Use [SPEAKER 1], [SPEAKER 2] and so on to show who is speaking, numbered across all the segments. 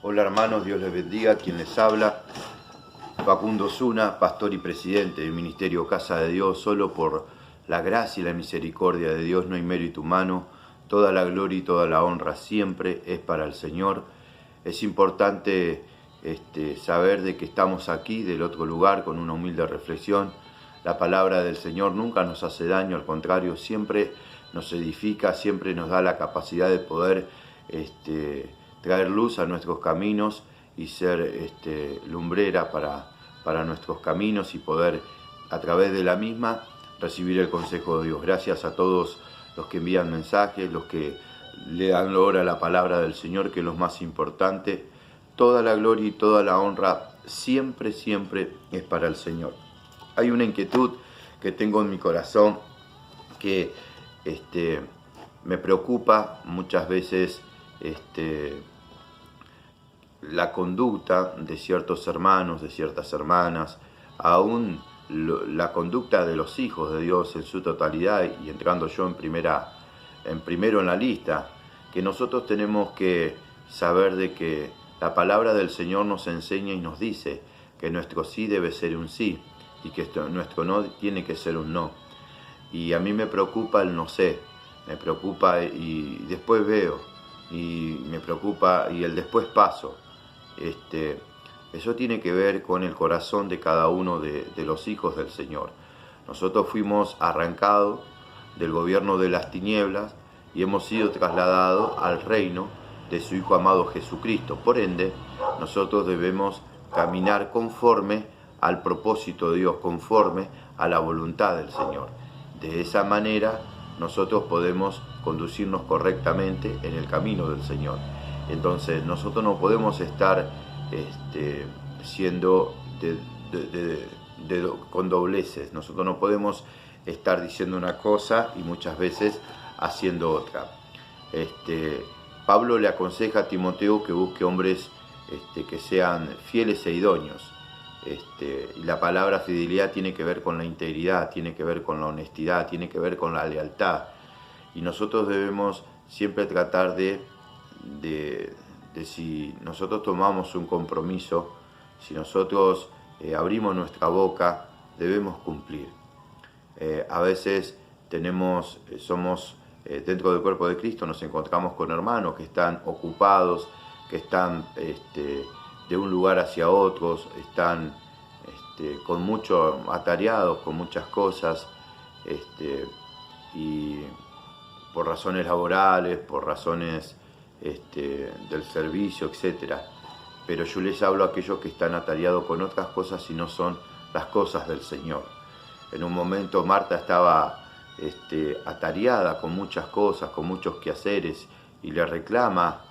[SPEAKER 1] Hola hermanos, Dios les bendiga. Quien les habla, Facundo Zuna, pastor y presidente del Ministerio Casa de Dios. Solo por la gracia y la misericordia de Dios, no hay mérito humano. Toda la gloria y toda la honra siempre es para el Señor. Es importante saber de que estamos aquí, del otro lugar, con una humilde reflexión. La palabra del Señor nunca nos hace daño, al contrario, siempre nos edifica, siempre nos da la capacidad de poder traer luz a nuestros caminos y ser lumbrera para nuestros caminos y poder a través de la misma recibir el consejo de Dios. Gracias a todos los que envían mensajes, los que le dan honor a la palabra del Señor, que es lo más importante. Toda la gloria y toda la honra siempre, siempre es para el Señor. Hay una inquietud que tengo en mi corazón que me preocupa muchas veces la conducta de ciertos hermanos, de ciertas hermanas, aún la conducta de los hijos de Dios en su totalidad, y entrando yo primero en la lista, que nosotros tenemos que saber de que la palabra del Señor nos enseña y nos dice que nuestro sí debe ser un sí y que nuestro no tiene que ser un no. Y a mí me preocupa el no sé, me preocupa y después veo, y me preocupa y el después paso. Eso tiene que ver con el corazón de cada uno de los hijos del Señor. Nosotros fuimos arrancados del gobierno de las tinieblas y hemos sido trasladados al reino de su Hijo amado Jesucristo. Por ende, nosotros debemos caminar conforme al propósito de Dios, conforme a la voluntad del Señor. De esa manera nosotros podemos conducirnos correctamente en el camino del Señor. Entonces nosotros no podemos estar siendo con dobleces. Nosotros no podemos estar diciendo una cosa y muchas veces haciendo otra. Pablo le aconseja a Timoteo que busque hombres que sean fieles e idóneos. Y la palabra fidelidad tiene que ver con la integridad, tiene que ver con la honestidad, tiene que ver con la lealtad. Y nosotros debemos siempre tratar de si nosotros tomamos un compromiso, si nosotros abrimos nuestra boca, debemos cumplir. A veces somos dentro del cuerpo de Cristo, nos encontramos con hermanos que están ocupados, que están de un lugar hacia otros, están con mucho atareados, con muchas cosas, y por razones laborales, por razones del servicio, etc. Pero yo les hablo a aquellos que están atareados con otras cosas y no son las cosas del Señor. En un momento Marta estaba atareada con muchas cosas, con muchos quehaceres, y le reclama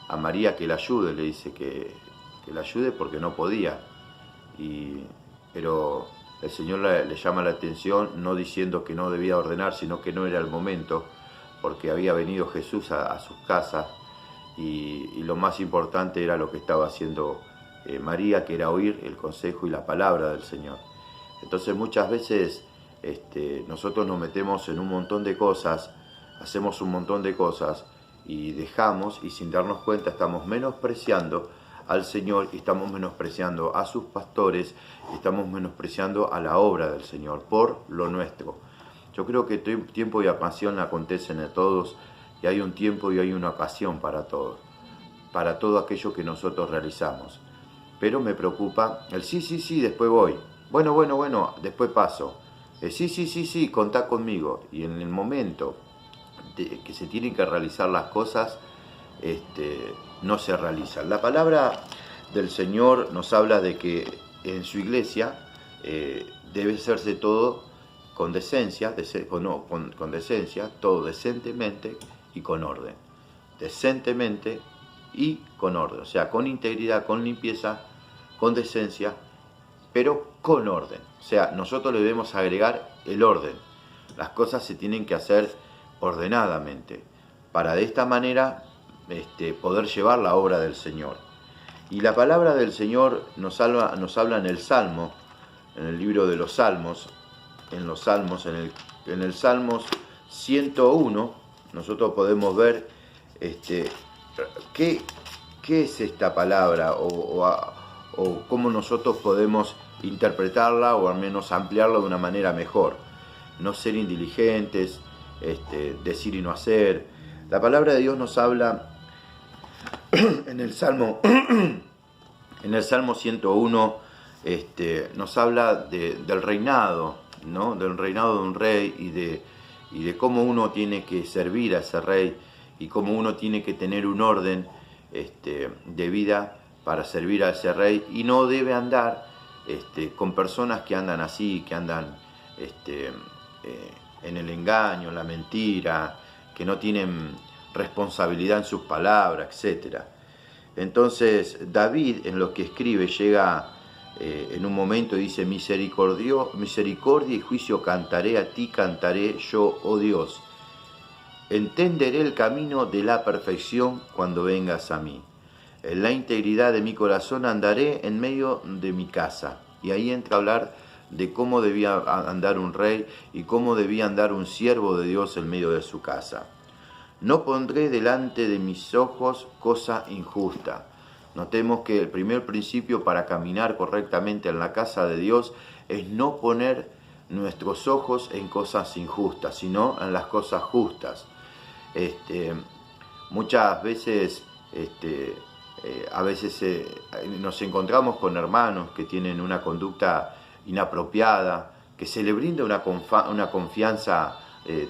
[SPEAKER 1] a María que la ayude, le dice que la ayude porque no podía. Pero el Señor le llama la atención, no diciendo que no debía ordenar, sino que no era el momento, porque había venido Jesús a sus casas, y lo más importante era lo que estaba haciendo María, que era oír el consejo y la palabra del Señor. Entonces muchas veces nosotros nos metemos en un montón de cosas, hacemos un montón de cosas y dejamos, y sin darnos cuenta estamos menospreciando al Señor, y estamos menospreciando a sus pastores, y estamos menospreciando a la obra del Señor por lo nuestro. Yo creo que tiempo y ocasión acontecen a todos, y hay un tiempo y hay una ocasión para todo aquello que nosotros realizamos. Pero me preocupa el sí, después voy. Bueno, después paso. Sí, contá conmigo. Y en el momento que se tienen que realizar las cosas, no se realizan. La palabra del Señor nos habla de que en su iglesia debe hacerse todo con decencia, con decencia, todo decentemente y con orden. Decentemente y con orden, o sea, con integridad, con limpieza, con decencia, pero con orden. O sea, nosotros le debemos agregar el orden. Las cosas se tienen que hacer ordenadamente, para de esta manera poder llevar la obra del Señor. Y la palabra del Señor nos habla en el Salmo, en el libro de los Salmos, en el Salmos 101, nosotros podemos ver qué ¿qué es esta palabra? O cómo nosotros podemos interpretarla o al menos ampliarla de una manera mejor. No ser indiligentes, decir y no hacer. La palabra de Dios nos habla en el Salmo 101, nos habla del reinado, ¿no? Del reinado de un rey y de cómo uno tiene que servir a ese rey y cómo uno tiene que tener un orden de vida para servir a ese rey, y no debe andar con personas que andan así, que andan en el engaño, en la mentira, que no tienen responsabilidad en sus palabras, etc. Entonces David, en lo que escribe, llega en un momento y dice: misericordia y juicio cantaré, a ti cantaré yo, oh Dios. Entenderé el camino de la perfección cuando vengas a mí. En la integridad de mi corazón andaré en medio de mi casa. Y ahí entra a hablar de cómo debía andar un rey y cómo debía andar un siervo de Dios en medio de su casa. No pondré delante de mis ojos cosa injusta. Notemos que el primer principio para caminar correctamente en la casa de Dios es no poner nuestros ojos en cosas injustas, sino en las cosas justas. Muchas veces, nos encontramos con hermanos que tienen una conducta inapropiada, que se le brinda una confianza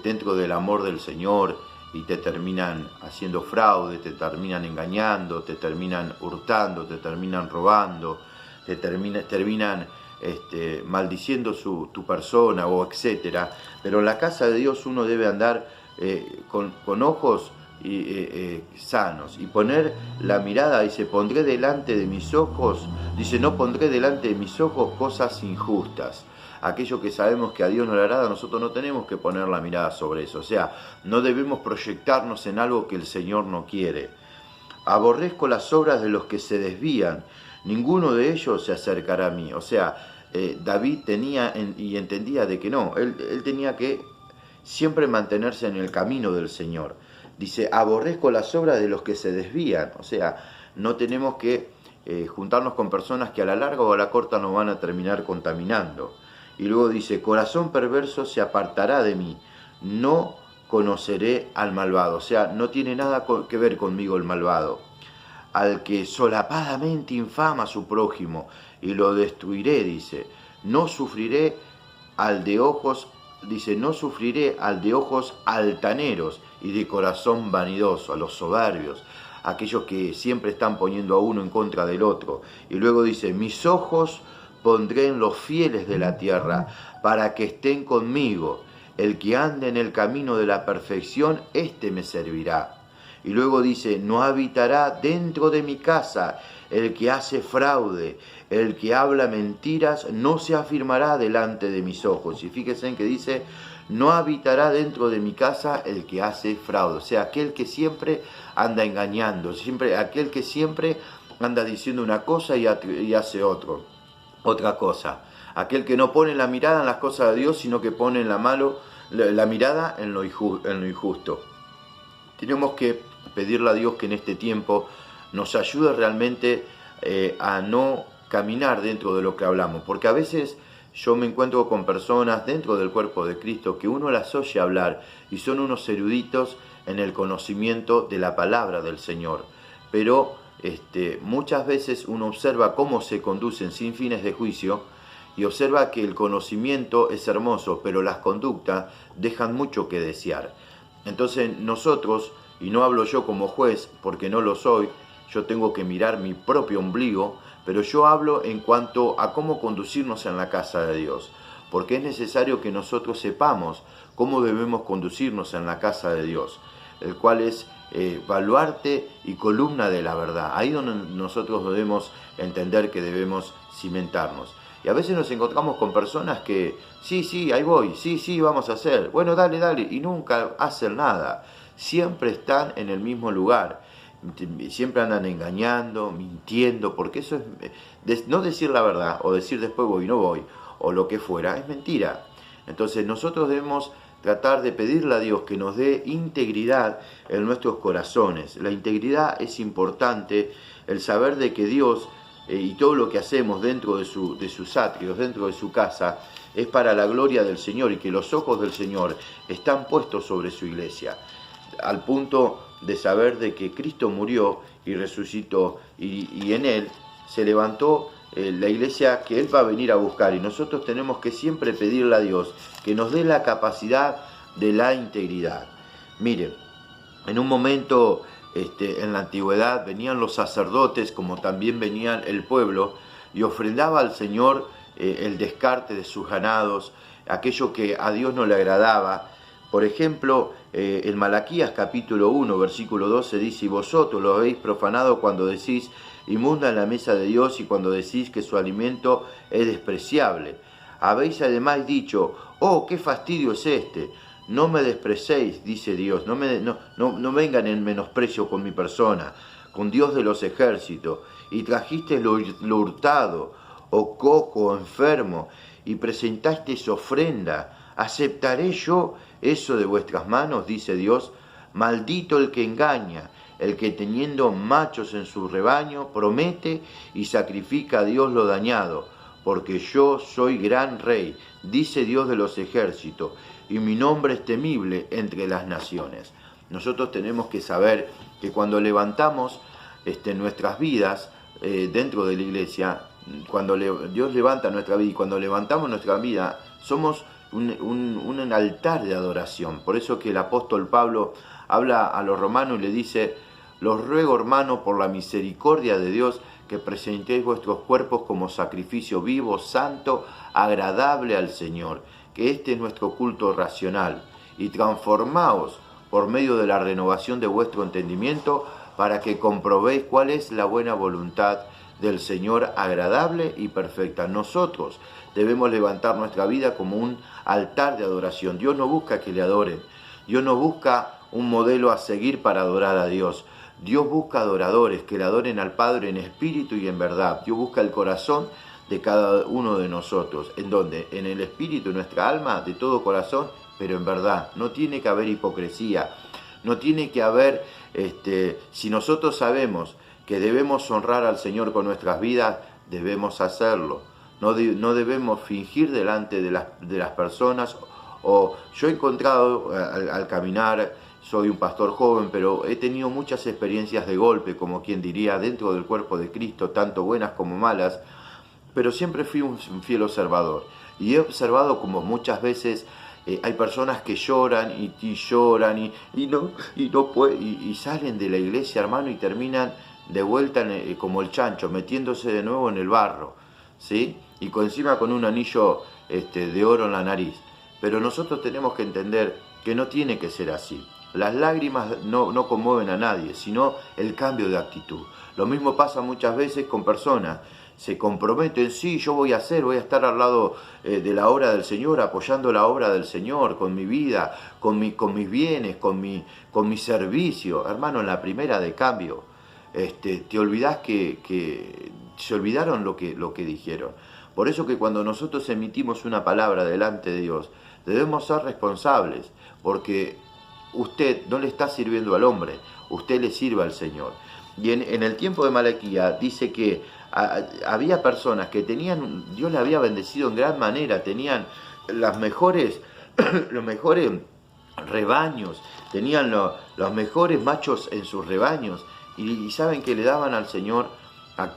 [SPEAKER 1] dentro del amor del Señor, y te terminan haciendo fraude, te terminan engañando, te terminan hurtando, te terminan robando, te terminan maldiciendo tu persona, o etcétera. Pero en la casa de Dios uno debe andar con ojos sanos y poner la mirada. Dice: pondré delante de mis ojos, dice, no pondré delante de mis ojos cosas injustas. Aquello que sabemos que a Dios no le agrada, nosotros no tenemos que poner la mirada sobre eso. O sea, no debemos proyectarnos en algo que el Señor no quiere. Aborrezco las obras de los que se desvían, ninguno de ellos se acercará a mí. O sea, David tenía y entendía de que no, él tenía que siempre mantenerse en el camino del Señor. Dice: aborrezco las obras de los que se desvían. O sea, no tenemos que juntarnos con personas que a la larga o a la corta nos van a terminar contaminando. Y luego dice: corazón perverso se apartará de mí, no conoceré al malvado. O sea, no tiene nada que ver conmigo el malvado. Al que solapadamente infama a su prójimo, y lo destruiré, dice. No sufriré al de ojos, no sufriré al de ojos altaneros y de corazón vanidoso, a los soberbios, aquellos que siempre están poniendo a uno en contra del otro. Y luego dice: mis ojos pondré en los fieles de la tierra, para que estén conmigo. El que ande en el camino de la perfección, éste me servirá. Y luego dice: no habitará dentro de mi casa el que hace fraude, el que habla mentiras, no se afirmará delante de mis ojos. Y fíjense en que dice: no habitará dentro de mi casa el que hace fraude. O sea, aquel que siempre anda engañando, aquel que siempre anda diciendo una cosa y hace otra cosa. Aquel que no pone la mirada en las cosas de Dios, sino que pone la mirada en lo injusto. Tenemos que pedirle a Dios que en este tiempo nos ayude realmente a no caminar dentro de lo que hablamos, porque a veces yo me encuentro con personas dentro del cuerpo de Cristo que uno las oye hablar y son unos eruditos en el conocimiento de la palabra del Señor, pero muchas veces uno observa cómo se conducen sin fines de juicio y observa que el conocimiento es hermoso, pero las conductas dejan mucho que desear. Entonces nosotros, y no hablo yo como juez porque no lo soy, yo tengo que mirar mi propio ombligo, pero yo hablo en cuanto a cómo conducirnos en la casa de Dios, porque es necesario que nosotros sepamos cómo debemos conducirnos en la casa de Dios, el cual es baluarte y columna de la verdad. Ahí donde nosotros debemos entender que debemos cimentarnos. Y a veces nos encontramos con personas que, sí, ahí voy, sí, vamos a hacer, bueno, dale, y nunca hacen nada. Siempre están en el mismo lugar, siempre andan engañando, mintiendo, porque eso es, no decir la verdad, o decir después voy y no voy, o lo que fuera, es mentira. Entonces nosotros debemos tratar de pedirle a Dios que nos dé integridad en nuestros corazones. La integridad es importante, el saber de que Dios y todo lo que hacemos dentro de sus atrios, dentro de su casa, es para la gloria del Señor y que los ojos del Señor están puestos sobre su iglesia, al punto de saber de que Cristo murió y resucitó y en Él se levantó la iglesia que Él va a venir a buscar, y nosotros tenemos que siempre pedirle a Dios que nos dé la capacidad de la integridad. Miren, en un momento en la antigüedad venían los sacerdotes, como también venían el pueblo, y ofrendaba al Señor el descarte de sus ganados, aquello que a Dios no le agradaba. Por ejemplo, en Malaquías capítulo 1, versículo 12 dice: y vosotros lo habéis profanado cuando decís inmunda en la mesa de Dios, y cuando decís que su alimento es despreciable. Habéis además dicho: oh, qué fastidio es este. No me despreciéis, dice Dios, no vengan en menosprecio con mi persona, con Dios de los ejércitos, y trajisteis lo hurtado, o cojo, o enfermo, y presentasteis ofrenda. ¿Aceptaré yo eso de vuestras manos? Dice Dios. Maldito el que engaña, el que teniendo machos en su rebaño promete y sacrifica a Dios lo dañado, porque yo soy gran rey, dice Dios de los ejércitos, y mi nombre es temible entre las naciones. Nosotros tenemos que saber que cuando levantamos nuestras vidas dentro de la iglesia, cuando Dios levanta nuestra vida y cuando levantamos nuestra vida, somos un altar de adoración. Por eso que el apóstol Pablo habla a los romanos y le dice: los ruego, hermano, por la misericordia de Dios, que presentéis vuestros cuerpos como sacrificio vivo, santo, agradable al Señor, que este es nuestro culto racional, y transformaos por medio de la renovación de vuestro entendimiento, para que comprobéis cuál es la buena voluntad del Señor, agradable y perfecta. Nosotros debemos levantar nuestra vida como un altar de adoración. Dios no busca que le adoren, Dios no busca un modelo a seguir para adorar a Dios. Dios busca adoradores que le adoren al Padre en espíritu y en verdad. Dios busca el corazón de cada uno de nosotros, en donde, en el espíritu, nuestra alma, de todo corazón, pero en verdad. No tiene que haber hipocresía, no tiene que haber, si nosotros sabemos que debemos honrar al Señor con nuestras vidas, debemos hacerlo. No debemos fingir delante de las personas. O yo he encontrado al caminar, soy un pastor joven, pero he tenido muchas experiencias de golpe, como quien diría, dentro del cuerpo de Cristo, tanto buenas como malas, pero siempre fui un fiel observador. Y he observado como muchas veces hay personas que lloran y lloran y salen de la iglesia, hermano, y terminan de vuelta como el chancho, metiéndose de nuevo en el barro, ¿sí? Y encima con un anillo de oro en la nariz. Pero nosotros tenemos que entender que no tiene que ser así. Las lágrimas no conmueven a nadie, sino el cambio de actitud. Lo mismo pasa muchas veces con personas. Se comprometen: sí, yo voy a estar al lado de la obra del Señor, apoyando la obra del Señor, con mi vida, con mis bienes, con mi servicio. Hermano, en la primera de cambio, te olvidás que se olvidaron lo que dijeron. Por eso que cuando nosotros emitimos una palabra delante de Dios, debemos ser responsables, porque usted no le está sirviendo al hombre, usted le sirve al Señor. Y en el tiempo de Malaquías dice que había personas que Dios le había bendecido en gran manera, tenían los mejores rebaños, tenían los mejores machos en sus rebaños, y saben que le daban al Señor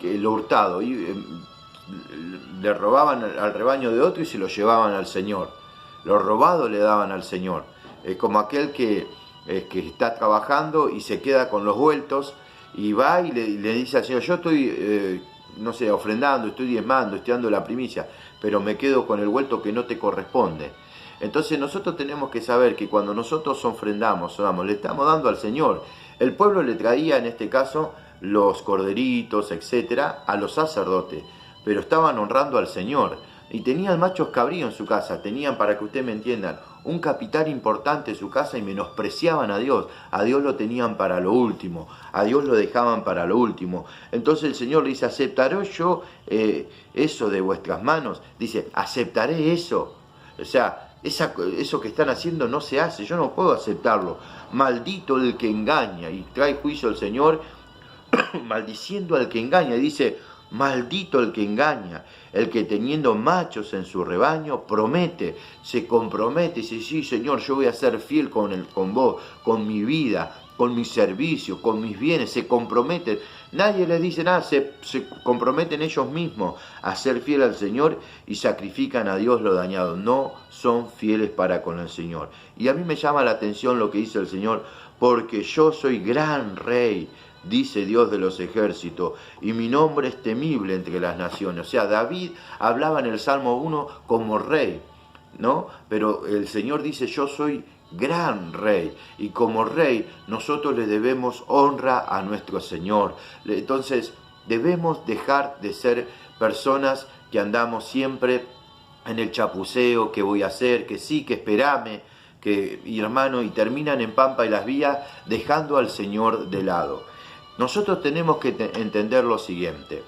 [SPEAKER 1] lo hurtado, y le robaban al rebaño de otro y se lo llevaban al Señor. Lo robado le daban al Señor. Es como aquel que está trabajando y se queda con los vueltos y va y le dice al Señor: yo estoy, ofrendando, estoy diezmando, estoy dando la primicia, pero me quedo con el vuelto que no te corresponde. Entonces nosotros tenemos que saber que cuando nosotros ofrendamos, le estamos dando al Señor. El pueblo le traía, en este caso, los corderitos, etcétera, a los sacerdotes, pero estaban honrando al Señor. Y tenían machos cabríos en su casa, tenían, para que ustedes me entiendan, un capital importante en su casa, y menospreciaban a Dios lo tenían para lo último, a Dios lo dejaban para lo último. Entonces el Señor le dice: ¿aceptaré yo eso de vuestras manos? Dice: ¿aceptaré eso? O sea, eso que están haciendo no se hace, yo no puedo aceptarlo. Maldito el que engaña, y trae juicio el Señor maldiciendo al que engaña. Dice, maldito el que engaña, el que teniendo machos en su rebaño promete, se compromete y dice, sí Señor, yo voy a ser fiel con vos, con mi vida, con mi servicio, con mis bienes. Se comprometen, nadie les dice nada, se comprometen ellos mismos a ser fiel al Señor y sacrifican a Dios lo dañado. No son fieles para con el Señor. Y a mí me llama la atención lo que dice el Señor, porque yo soy gran rey, dice Dios de los ejércitos, y mi nombre es temible entre las naciones. O sea, David hablaba en el Salmo 1 como rey, ¿no? Pero el Señor dice, yo soy gran rey, y como rey nosotros le debemos honra a nuestro Señor. Entonces debemos dejar de ser personas que andamos siempre en el chapuceo, que voy a hacer, que sí, que esperame, y hermano, y terminan en Pampa y las Vías dejando al Señor de lado. Nosotros tenemos que entender lo siguiente: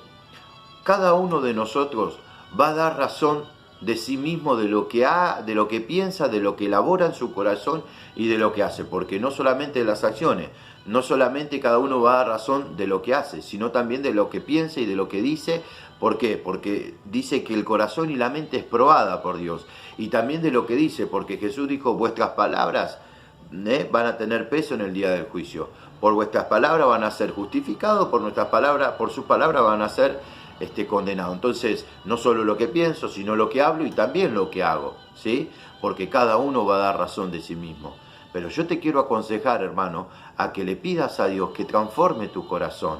[SPEAKER 1] cada uno de nosotros va a dar razón de sí mismo, de lo que piensa, de lo que elabora en su corazón y de lo que hace, porque no solamente de las acciones, no solamente cada uno va a dar razón de lo que hace, sino también de lo que piensa y de lo que dice. ¿Por qué? Porque dice que el corazón y la mente es probada por Dios, y también de lo que dice, porque Jesús dijo, vuestras palabras van a tener peso en el día del juicio. Por vuestras palabras van a ser justificados, por sus palabras van a ser condenados. Entonces, no solo lo que pienso, sino lo que hablo y también lo que hago, ¿sí? Porque cada uno va a dar razón de sí mismo. Pero yo te quiero aconsejar, hermano, a que le pidas a Dios que transforme tu corazón,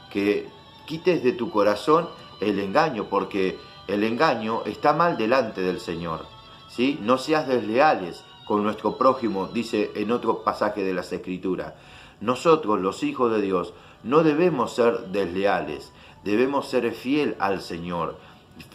[SPEAKER 1] que quites de tu corazón el engaño, porque el engaño está mal delante del Señor, ¿sí? No seas desleales con nuestro prójimo, dice en otro pasaje de las Escrituras. Nosotros, los hijos de Dios, no debemos ser desleales, debemos ser fiel al Señor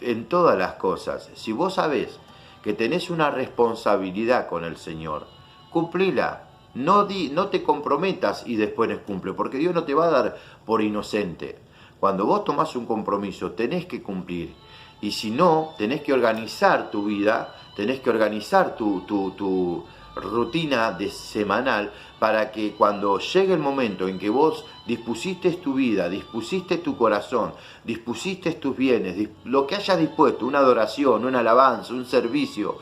[SPEAKER 1] en todas las cosas. Si vos sabés que tenés una responsabilidad con el Señor, cumplila. No te comprometas y después no cumple, porque Dios no te va a dar por inocente. Cuando vos tomás un compromiso, tenés que cumplir. Y si no, tenés que organizar tu vida, tenés que organizar tu rutina semanal, para que cuando llegue el momento en que vos dispusiste tu vida, dispusiste tu corazón, dispusiste tus bienes, lo que hayas dispuesto, una adoración, una alabanza, un servicio,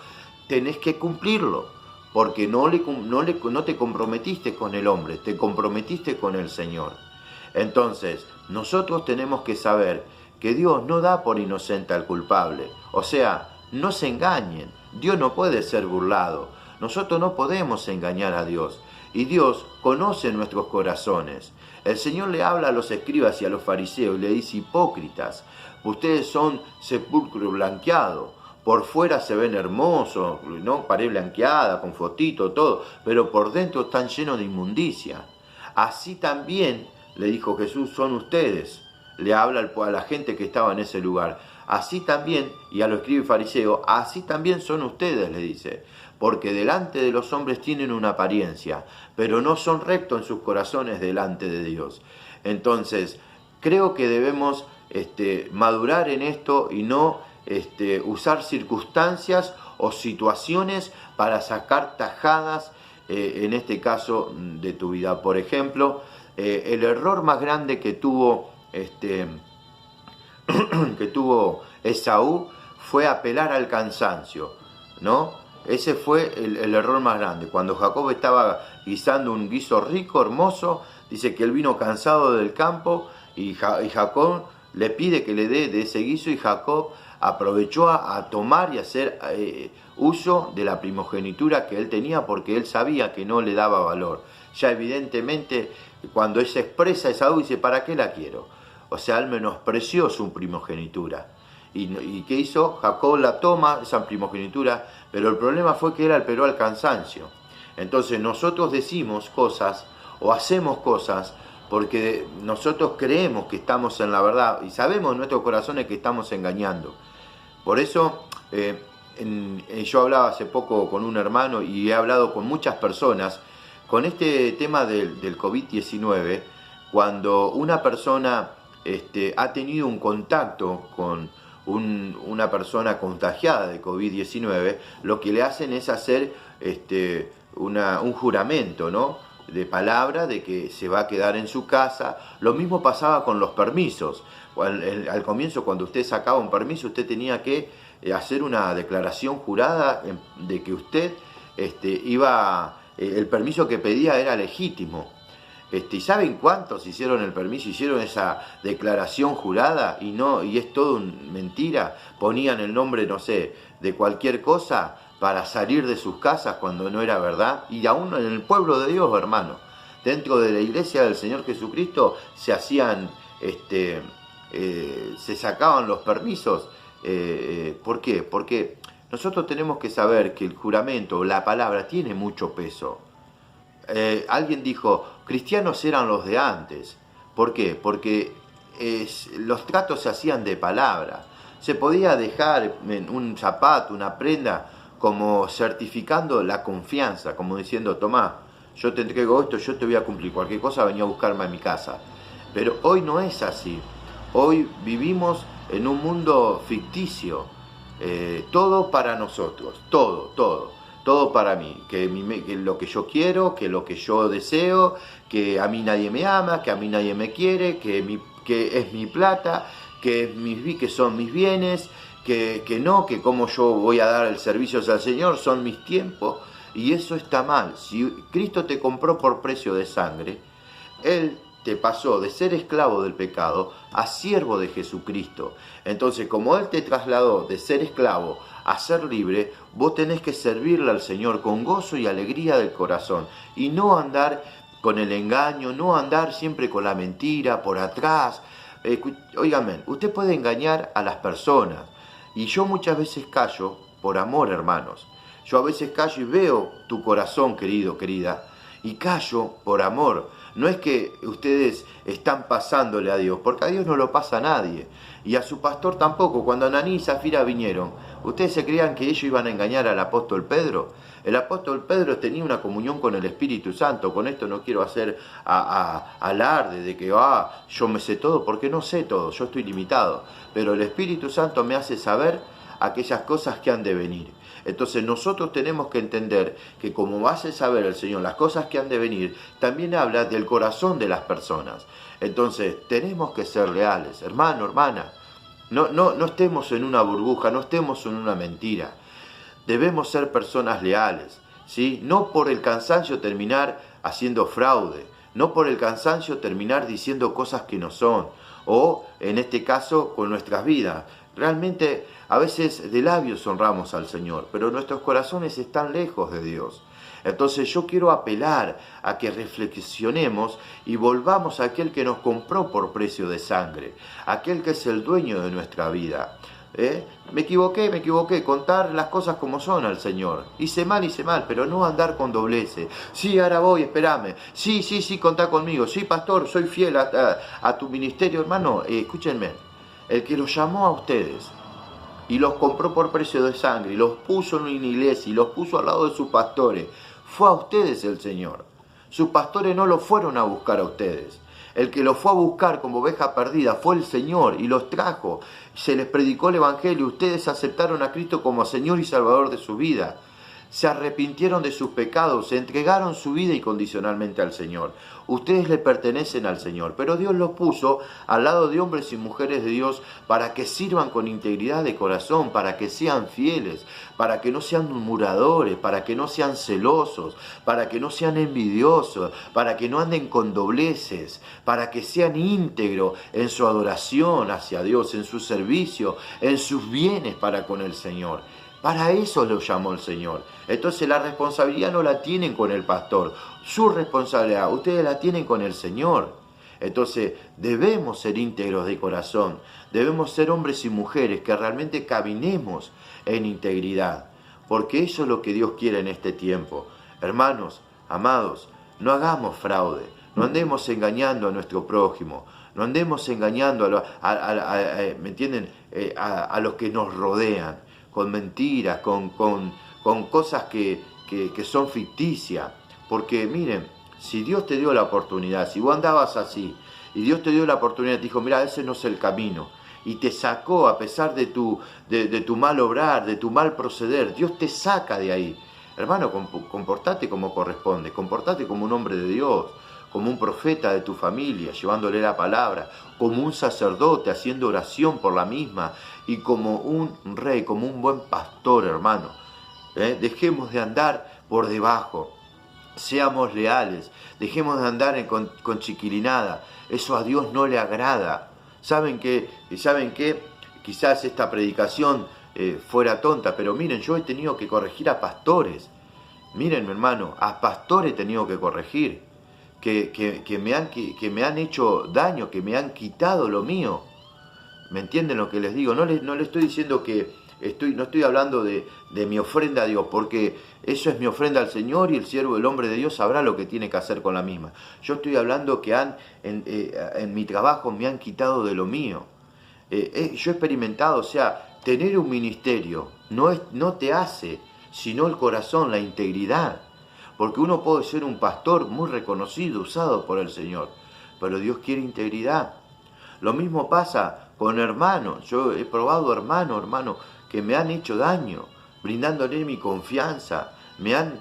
[SPEAKER 1] tenés que cumplirlo, porque no te comprometiste con el hombre, te comprometiste con el Señor. Entonces, nosotros tenemos que saber que Dios no da por inocente al culpable. O sea, no se engañen, Dios no puede ser burlado. Nosotros no podemos engañar a Dios, y Dios conoce nuestros corazones. El Señor le habla a los escribas y a los fariseos y le dice, hipócritas, ustedes son sepulcro blanqueado, por fuera se ven hermosos, ¿no? Pared blanqueada, con fotito, todo, pero por dentro están llenos de inmundicia. Así también, le dijo Jesús, son ustedes. Le habla a la gente que estaba en ese lugar. Así también, y a los escribas y fariseos, así también son ustedes, le dice. Porque delante de los hombres tienen una apariencia, pero no son rectos en sus corazones delante de Dios. Entonces, creo que debemos madurar en esto y no usar circunstancias o situaciones para sacar tajadas, en este caso, de tu vida. Por ejemplo, el error más grande que tuvo Esaú fue apelar al cansancio, ¿no? Ese fue el error más grande. Cuando Jacob estaba guisando un guiso rico, hermoso, dice que él vino cansado del campo y Jacob le pide que le dé de ese guiso, y Jacob aprovechó a tomar y hacer uso de la primogenitura que él tenía, porque él sabía que no le daba valor. Ya evidentemente, cuando él se expresa Esaú, dice, ¿para qué la quiero? O sea, él menospreció su primogenitura. ¿Y qué hizo? Jacob la toma, esa primogenitura, pero el problema fue que él apeló al cansancio. Entonces nosotros decimos cosas o hacemos cosas porque nosotros creemos que estamos en la verdad y sabemos en nuestros corazones que estamos engañando. Por eso yo hablaba hace poco con un hermano y he hablado con muchas personas con este tema del COVID-19, cuando una persona ha tenido un contacto con una persona contagiada de COVID-19, lo que le hacen es hacer un juramento, ¿no?, de palabra de que se va a quedar en su casa. Lo mismo pasaba con los permisos. Al comienzo, cuando usted sacaba un permiso, usted tenía que hacer una declaración jurada de que usted el permiso que pedía era legítimo. ¿Y saben cuántos hicieron el permiso? Hicieron esa declaración jurada y es todo mentira. Ponían el nombre, no sé, de cualquier cosa para salir de sus casas cuando no era verdad. Y aún en el pueblo de Dios, hermano, dentro de la iglesia del Señor Jesucristo se hacían, se sacaban los permisos. ¿Por qué? Porque nosotros tenemos que saber que el juramento, la palabra, tiene mucho peso. Alguien dijo, cristianos eran los de antes. ¿Por qué? Porque los tratos se hacían de palabra. Se podía dejar un zapato, una prenda, como certificando la confianza, como diciendo, tomá, yo te entrego esto, yo te voy a cumplir, cualquier cosa venía a buscarme a mi casa. Pero hoy no es así. Hoy vivimos en un mundo ficticio, todo para nosotros, todo para mí, que lo que yo quiero, que lo que yo deseo, que a mí nadie me ama, que a mí nadie me quiere, que es mi plata, que son mis bienes, que cómo yo voy a dar el servicio al Señor, son mis tiempos, y eso está mal. Si Cristo te compró por precio de sangre, Él te pasó de ser esclavo del pecado a siervo de Jesucristo. Entonces, como Él te trasladó de ser esclavo a ser libre, vos tenés que servirle al Señor con gozo y alegría del corazón, y no andar con el engaño, no andar siempre con la mentira por atrás. Óigame, usted puede engañar a las personas, y yo muchas veces callo por amor, hermanos. Yo a veces callo y veo tu corazón, querido, querida, y callo por amor. No es que ustedes están pasándole a Dios, porque a Dios no lo pasa a nadie, y a su pastor tampoco. Cuando Ananí y Zafira vinieron, ¿ustedes se creían que ellos iban a engañar al apóstol Pedro? El apóstol Pedro tenía una comunión con el Espíritu Santo. Con esto no quiero hacer alarde de que yo me sé todo, porque no sé todo, yo estoy limitado. Pero el Espíritu Santo me hace saber aquellas cosas que han de venir. Entonces nosotros tenemos que entender que como hace saber el Señor las cosas que han de venir, también habla del corazón de las personas. Entonces tenemos que ser leales, hermano, hermana. No estemos en una burbuja, no estemos en una mentira. Debemos ser personas leales, ¿sí? No por el cansancio terminar haciendo fraude, no por el cansancio terminar diciendo cosas que no son, o en este caso con nuestras vidas. Realmente a veces de labios honramos al Señor, pero nuestros corazones están lejos de Dios. Entonces yo quiero apelar a que reflexionemos y volvamos a aquel que nos compró por precio de sangre, aquel que es el dueño de nuestra vida. Me equivoqué, contar las cosas como son al Señor. Hice mal, pero no andar con dobleces. Sí, ahora voy, espérame. Sí, contá conmigo. Sí, pastor, soy fiel a tu ministerio, hermano. Escúchenme, el que los llamó a ustedes y los compró por precio de sangre y los puso en una iglesia y los puso al lado de sus pastores, fue a ustedes el Señor. Sus pastores no los fueron a buscar a ustedes. El que los fue a buscar como oveja perdida fue el Señor y los trajo. Se les predicó el Evangelio. Ustedes aceptaron a Cristo como Señor y Salvador de su vida. Se arrepintieron de sus pecados, se entregaron su vida incondicionalmente al Señor. Ustedes le pertenecen al Señor, pero Dios los puso al lado de hombres y mujeres de Dios para que sirvan con integridad de corazón, para que sean fieles, para que no sean murmuradores, para que no sean celosos, para que no sean envidiosos, para que no anden con dobleces, para que sean íntegros en su adoración hacia Dios, en su servicio, en sus bienes para con el Señor. Para eso los llamó el Señor. Entonces la responsabilidad no la tienen con el pastor. Su responsabilidad, ustedes la tienen con el Señor. Entonces debemos ser íntegros de corazón. Debemos ser hombres y mujeres que realmente caminemos en integridad. Porque eso es lo que Dios quiere en este tiempo. Hermanos, amados, no hagamos fraude. No andemos engañando a nuestro prójimo. No andemos engañando ¿me entienden? A los que nos rodean. Con mentiras, con cosas que son ficticias. Porque miren, si Dios te dio la oportunidad, si vos andabas así, y Dios te dio la oportunidad, te dijo, mira, ese no es el camino, y te sacó a pesar de tu mal obrar, de tu mal proceder. Dios te saca de ahí. Hermano, comportate como corresponde, comportate como un hombre de Dios, como un profeta de tu familia, llevándole la palabra, como un sacerdote, haciendo oración por la misma, y como un rey, como un buen pastor, hermano. Dejemos de andar por debajo, seamos leales, dejemos de andar con chiquilinada, eso a Dios no le agrada. ¿Saben qué? Quizás esta predicación fuera tonta, pero miren, yo he tenido que corregir a pastores. Miren, mi hermano, a pastores he tenido que corregir, que me han hecho daño, que me han quitado lo mío. ¿Me entienden lo que les digo? No le estoy diciendo que no estoy hablando de mi ofrenda a Dios, porque eso es mi ofrenda al Señor y el siervo del hombre de Dios sabrá lo que tiene que hacer con la misma. Yo estoy hablando que en mi trabajo me han quitado de lo mío. Yo he experimentado, o sea, tener un ministerio no te hace, sino el corazón, la integridad. Porque uno puede ser un pastor muy reconocido, usado por el Señor, pero Dios quiere integridad. Lo mismo pasa con hermanos. Yo he probado hermanos, que me han hecho daño, brindándole mi confianza. Me han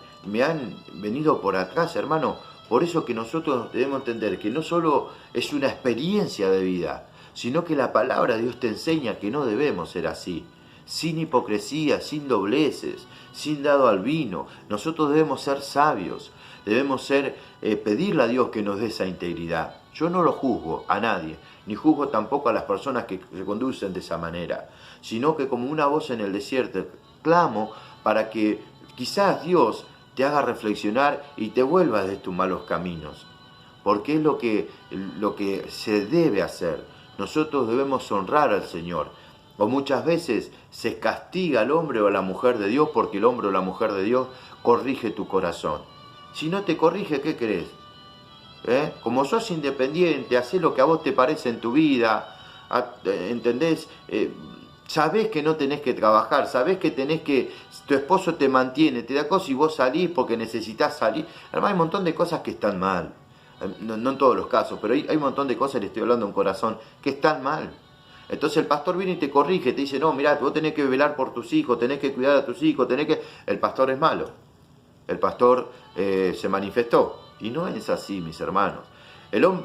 [SPEAKER 1] venido por atrás, hermano. Por eso que nosotros debemos entender que no solo es una experiencia de vida, sino que la palabra de Dios te enseña que no debemos ser así. Sin hipocresía, sin dobleces, sin dado al vino. Nosotros debemos ser sabios, debemos pedirle a Dios que nos dé esa integridad. Yo no lo juzgo a nadie, ni juzgo tampoco a las personas que se conducen de esa manera, sino que como una voz en el desierto clamo para que quizás Dios te haga reflexionar y te vuelvas de tus malos caminos, porque es lo que se debe hacer. Nosotros debemos honrar al Señor. O muchas veces se castiga al hombre o a la mujer de Dios porque el hombre o la mujer de Dios corrige tu corazón. Si no te corrige, ¿qué crees? Como sos independiente, hacés lo que a vos te parece en tu vida, ¿entendés? Sabés que no tenés que trabajar, sabés que tu esposo te mantiene, te da cosas y vos salís porque necesitas salir. Además hay un montón de cosas que están mal. No en todos los casos, pero hay un montón de cosas, le estoy hablando a un corazón, que están mal. Entonces el pastor viene y te corrige, te dice, no, mirá, vos tenés que velar por tus hijos, tenés que cuidar a tus hijos, El pastor es malo. El pastor se manifestó. Y no es así, mis hermanos.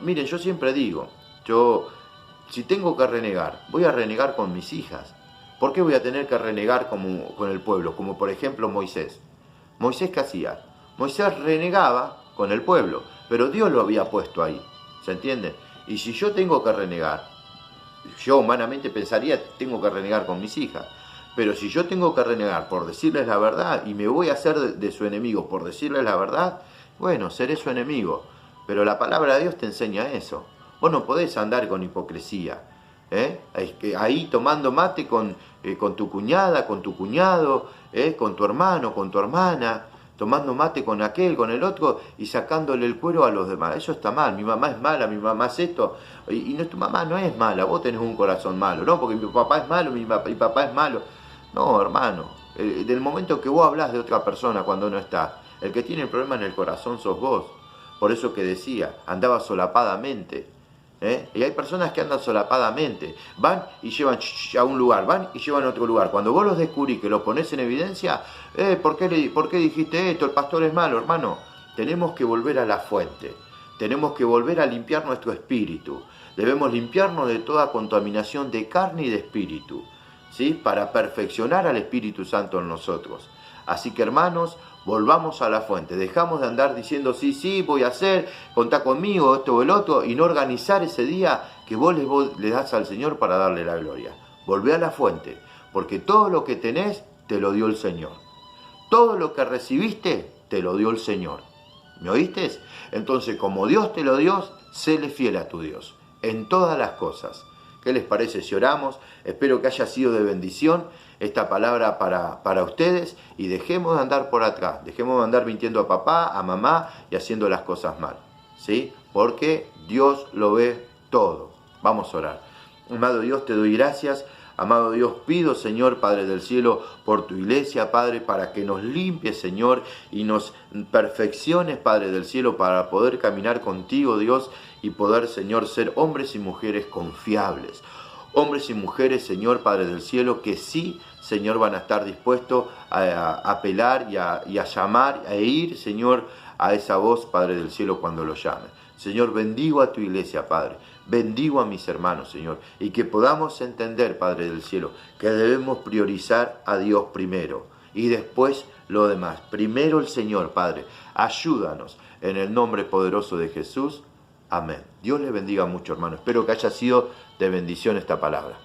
[SPEAKER 1] Miren, yo siempre digo, si tengo que renegar, voy a renegar con mis hijas. ¿Por qué voy a tener que renegar con el pueblo? Como por ejemplo Moisés. ¿Moisés qué hacía? Moisés renegaba con el pueblo, pero Dios lo había puesto ahí. ¿Se entiende? Y si yo tengo que renegar, yo humanamente pensaría, tengo que renegar con mis hijas. Pero si yo tengo que renegar por decirles la verdad y me voy a hacer de su enemigo por decirles la verdad, bueno, seré su enemigo. Pero la palabra de Dios te enseña eso. Vos no podés andar con hipocresía. Ahí tomando mate con tu cuñada, con tu cuñado, con tu hermano, con tu hermana, tomando mate con aquel, con el otro y sacándole el cuero a los demás. Eso está mal. Mi mamá es mala, mi mamá es esto. Y tu mamá no es mala, vos tenés un corazón malo, ¿no? Porque mi papá es malo, mi papá es malo. No, hermano. Del momento que vos hablás de otra persona cuando no está, el que tiene el problema en el corazón sos vos. Por eso que decía, andaba solapadamente. Y hay personas que andan solapadamente, van y llevan a un lugar, van y llevan a otro lugar. Cuando vos los descubrís, que los ponés en evidencia, ¿por qué dijiste esto? El pastor es malo, hermano. Tenemos que volver a la fuente, tenemos que volver a limpiar nuestro espíritu. Debemos limpiarnos de toda contaminación de carne y de espíritu, ¿sí? Para perfeccionar al Espíritu Santo en nosotros. Así que, hermanos, volvamos a la fuente. Dejamos de andar diciendo, sí, voy a hacer, contá conmigo, esto o el otro, y no organizar ese día que vos le das al Señor para darle la gloria. Volvé a la fuente, porque todo lo que tenés, te lo dio el Señor. Todo lo que recibiste, te lo dio el Señor. ¿Me oíste? Entonces, como Dios te lo dio, séle fiel a tu Dios, en todas las cosas. ¿Qué les parece si oramos? Espero que haya sido de bendición esta palabra para ustedes y dejemos de andar por atrás, dejemos de andar mintiendo a papá, a mamá y haciendo las cosas mal, ¿sí? Porque Dios lo ve todo. Vamos a orar. Amado Dios, te doy gracias. Amado Dios, pido, Señor, Padre del cielo, por tu iglesia, Padre, para que nos limpies, Señor, y nos perfecciones, Padre del cielo, para poder caminar contigo, Dios, y poder, Señor, ser hombres y mujeres confiables. Hombres y mujeres, Señor, Padre del cielo, que sí, Señor, van a estar dispuestos a apelar y a llamar, a ir, Señor, a esa voz, Padre del cielo, cuando lo llamen. Señor, bendigo a tu iglesia, Padre. Bendigo a mis hermanos, Señor. Y que podamos entender, Padre del cielo, que debemos priorizar a Dios primero y después lo demás. Primero el Señor, Padre. Ayúdanos en el nombre poderoso de Jesús. Amén. Dios les bendiga mucho, hermano. Espero que haya sido de bendición esta palabra.